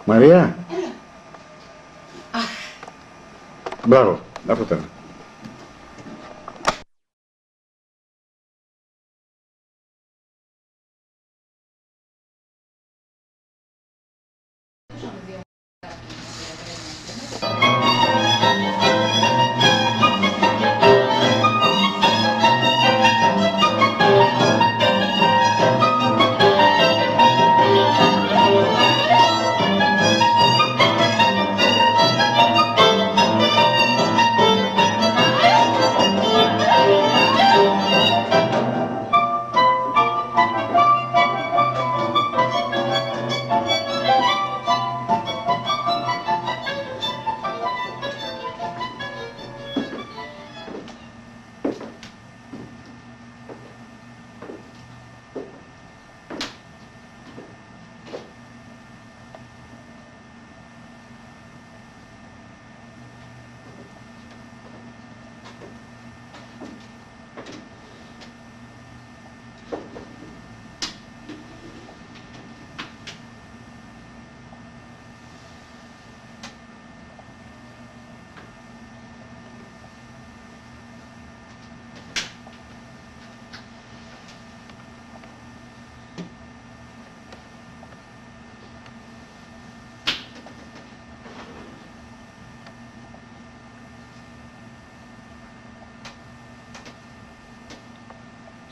Μαρία. Έλα. Αχ. Μπράβο, αυτό ήταν.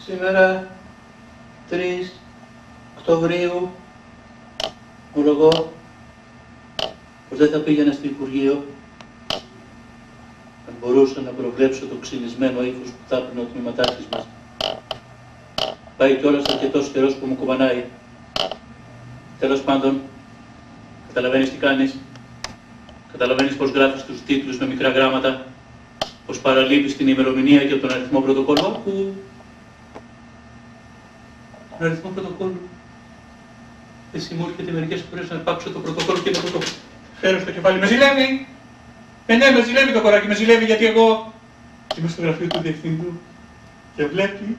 Σήμερα, 3 Οκτωβρίου, ομολογώ πως δεν θα πήγαινα στο Υπουργείο αν μπορούσα να προβλέψω το ξυνισμένο ύφος που θα έπαιρνε ο τμήματάρχης μας. Πάει κιόλας αρκετός καιρός που μου κουβανάει. Τέλος πάντων, καταλαβαίνεις τι κάνεις. Καταλαβαίνεις πως γράφεις τους τίτλους με μικρά γράμματα, πως παραλείπεις την ημερομηνία και τον αριθμό πρωτοκόλλου. Τον αριθμό πρωτοκόλλου. Εσύ μου έρχεται μερικές φορές να αρπάξω το πρωτοκόλλο και να το φέρω στο κεφάλι. Με ζηλεύει! Ναι, με ζηλεύει το κοράκι, με ζηλεύει γιατί εγώ είμαι στο γραφείο του διευθυντού και βλέπει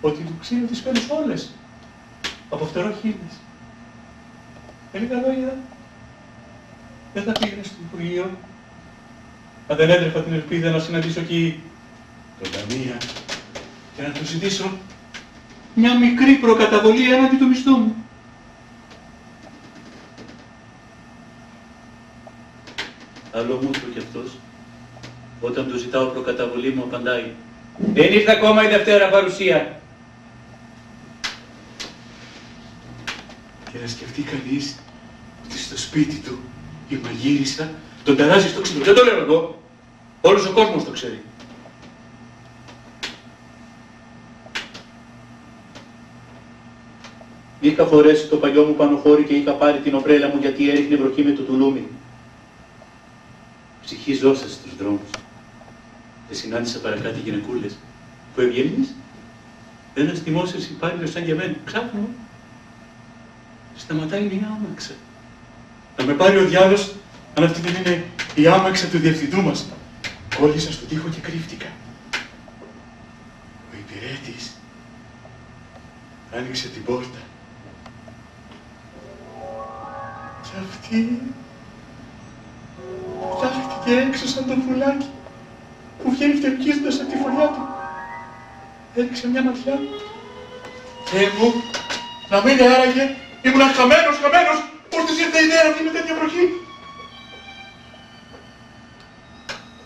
ότι του ξύνω τις πένες όλες από φτερόχειλες. Με λίγα λόγια, δεν θα πήγαινε στο Υπουργείο αν δεν έτρεφα την ελπίδα να συναντήσω εκεί τον Ταμεία και να του ζητήσω μια μικρή προκαταβολή έναντι του μισθού μου. Άλλο μούτρο κι αυτός, όταν του ζητάω προκαταβολή μου απαντάει «Δεν ήρθε ακόμα η Δευτέρα παρουσία». Και να σκεφτεί κανείς ότι στο σπίτι του η μαγείρισα τον ταράζει στο ξύλο. Δεν το λέω εγώ, όλος ο κόσμος το ξέρει. Είχα φορέσει το παλιό μου πανοχώρι και είχα πάρει την ομπρέλα μου γιατί έριχνε βροχή με το τουλούμι. Ψυχή ζώσα στους δρόμους. Και συνάντησα παρακάτω γυναικούλες. Που ευγενείς, ένας δημόσιος υπάλληλος σαν και εμένα, ξάφνου, σταματάει μια άμαξα. Να με πάρει ο διάλος, αν αυτή δεν είναι η άμαξα του διευθυντού μας. Κόλλησα στον τοίχο και κρύφτηκα. Ο υπηρέτης άνοιξε την πόρτα. Και αυτή τάχτηκε έξω σαν το πουλάκι που βγαίνει φτερκίζοντας από τη φωλιά του. Έριξε μια ματιά. Θεέ μου, να μην άραγε, ήμουν χαμένος, πώς της ήρθε η ιδέα αυτή με τέτοια βροχή.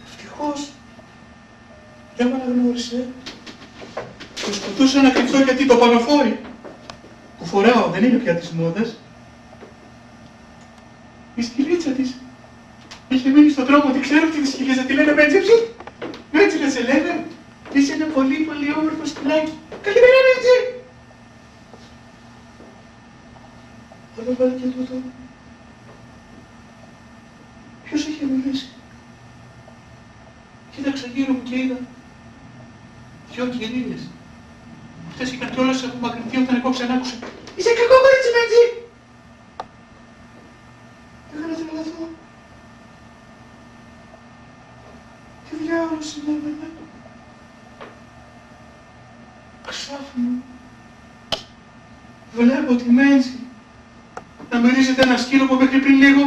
Ευτυχώς, δεν με αναγνώρισε. Προσπαθούσα να κρυφτώ γιατί το πανοφόρι που φοράω δεν είναι πια της μόδας. Η σκυλίτσα της είχε μείνει στον δρόμο, τη ξέρω αυτή τη σκυλίτσα, τη λένε Μπέτζεψη. Έτσι να σε λένε, είσαι ένα πολύ πολύ όμορφο σκυλάκι. Καλημέρα Μπέτζε. Αλλά βάλε και τούτο. Ποιος είχε μιλήσει. Κοίταξα γύρω μου και είδα δυο κυρίες. Αυτές είχαν κιόλας απομακρυνθεί όταν εγώ ξανάκουσα. Είσαι κακό κορίτσι Μπέτζε. Έκανα την λαθό. Τι διάολος συνέβαινε. Ξάφνου βλέπω τη Μέτζη να μυρίζετε ένα σκύλο που μέχρι πριν λίγο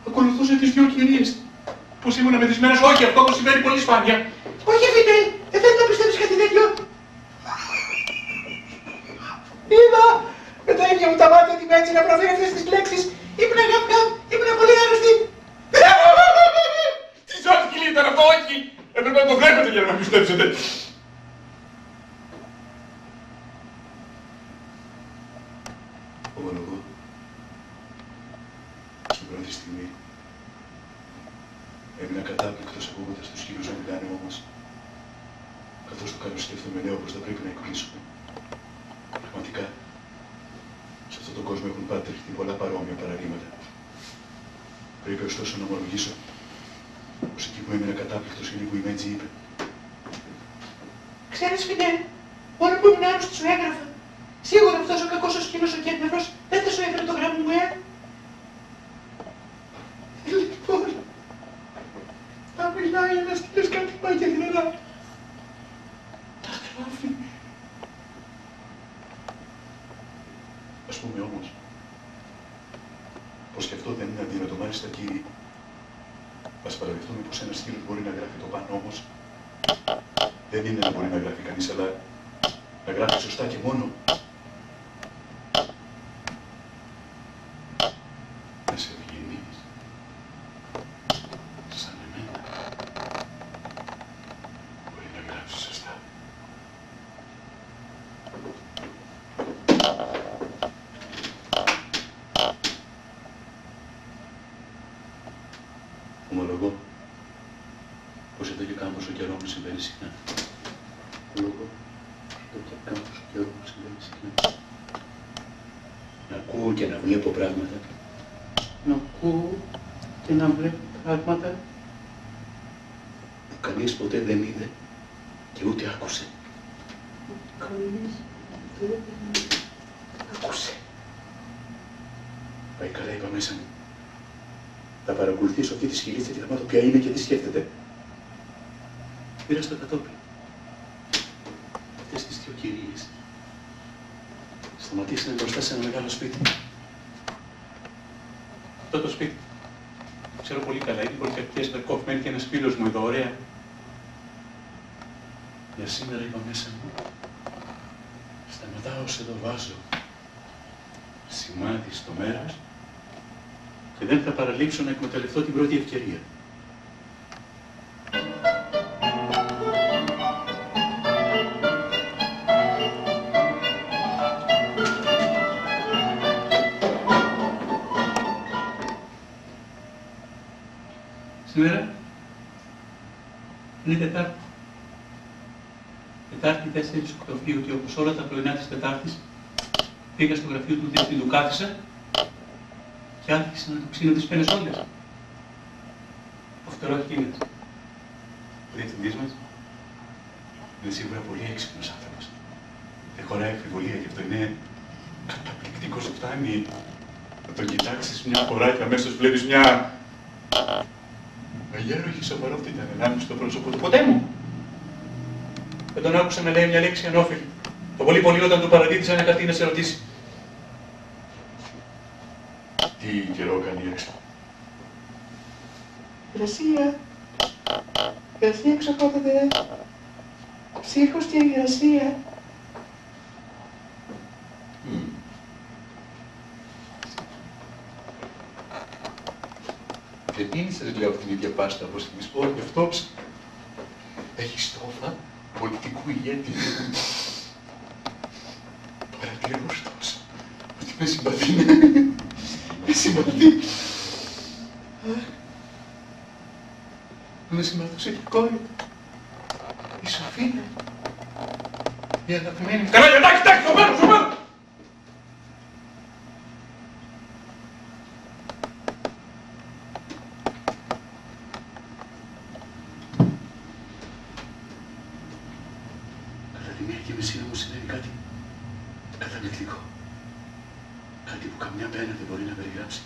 ακολουθούσε τις δυο κυρίες. Πως ήμουν μεθυσμένος, όχι, αυτό που συμβαίνει πολύ σπάνια. Όχι, Φινέλ, δεν θέλω να πιστεύεις κάτι τέτοιο. Είδα με τα ίδια μου τα μάτια ότι με έτσι να προφέρει αυτές τις λέξεις. Ήμουν ήμουν πολύ άρρωστη. Τι ζώα σκυλί ήταν αυτό, όχι! Έπρεπε να το βλέπετε για να με πιστέψετε. Ομολογώ, στην πρώτη στιγμή έμεινα κατάπληκτος ακούγοντας τους σκύλους να μιλάνε όμως, καθώς το καλοσκέφτομαι νέο πως θα πρέπει να εκπλήσουμε. Πραγματικά, σε αυτόν τον κόσμο έχουν πατριχτεί πολλά παρόμοια παραδείγματα. Πρέπει ωστόσο να ομολογήσω πως εκεί που έμεινα κατάπληκτος είναι που η Μέτζη είπε. Ξέρεις, Φινέλ, μόνο που ήμουν άρρωστη σου έγραφα. Σίγουρα αυτός ο κακός ο σκύλος ο Κέντνερος δεν θα σου έφερε το γράμμα μου, Λοιπόν, να μιλάει ένας στείλες κάτι πάει για την Ελλάδα. Τα γράφει. Ας πούμε όμως, πως και αυτό δεν είναι αδύνατο, μάλιστα κύριε. Ας παραδεχτούμε πως ένας σκύλος μπορεί να γράφει το πάνω όμως. Δεν είναι να μπορεί να γράφει κανείς, αλλά να γράφει σωστά και μόνο. Να σε ευγενείς, σαν εμένα, μπορεί να γράψει σωστά. Ομολογώ πως εδώ και κάμποσο καιρό μου συμβαίνει συχνά. Ομολογώ εδώ και κάμποσο καιρό μου συμβαίνει συχνά. Να ακούω και να βλέπω πράγματα. Να ακούω και να βλέπω πράγματα Που κανείς ποτέ δεν είδε και ούτε άκουσε. που κανείς δεν άκουσε. Πάει καλά, είπα μέσα μου. Θα παρακολουθήσω αυτή τη σκυλίτσα και θα μάθω ποια είναι και τι σκέφτεται. Πήρα στο κατόπιν. Αυτές τις δυο κυρίες σταματήσανε μπροστά σε ένα μεγάλο σπίτι. Αυτό το σπίτι, ξέρω πολύ καλά, είναι πολυκατοικίας Μπερκόφ, μένει και ένας φίλος μου εδώ, ωραία. Για σήμερα είπα μέσα μου, σταματάω σε εδώ, βάζω σημάδι στο μέρος και δεν θα παραλείψω να εκμεταλλευτώ την πρώτη ευκαιρία. Σήμερα είναι Τετάρτη. Τετάρτη 4 Οκτωβρίου και όπως όλα τα πρωινά της Τετάρτης πήγα στο γραφείο του διευθυντού, κάθισα και άρχισα να του ξύνω τις πένες όλες. Ο φτερόχινας, ο διευθυντής μας, είναι σίγουρα πολύ έξυπνος άνθρωπος. Δεν χωράει αμφιβολία, γι' αυτό είναι καταπληκτικός. Φτάνει να τον κοιτάξεις μια φορά και αμέσως βλέπεις μια αγέροχη σοβαρότητα ανάμεσα στο πρόσωπο του. Ποτέ μου! Δεν τον άκουσα να λέει μια λέξη ανώφελη. Το πολύ πολύ όταν του παραδείτησα να κάτι να σε ρωτήσει. Τι καιρό κάνει έξω. Υγρασία. Υγρασία εξοχότατε. Ψύχος και υγρασία. Δεν είναι, σας λέω, την ίδια πάστα όπως εμείς. Όχι, αυτός έχει στόφα πολιτικού ηγέτη. Παρατηρώ ωστόσο ότι με συμπαθεί. Με συμπαθεί. Με συμπαθούσε και η κόρη του. Η Σοφία. Η αγαπημένη μου. Καλά, εντάξει, εντάξει, σωμένο. Και με σειρά μου συνέβη κάτι καταπληκτικό. Κάτι που καμιά πένα δεν μπορεί να περιγράψει.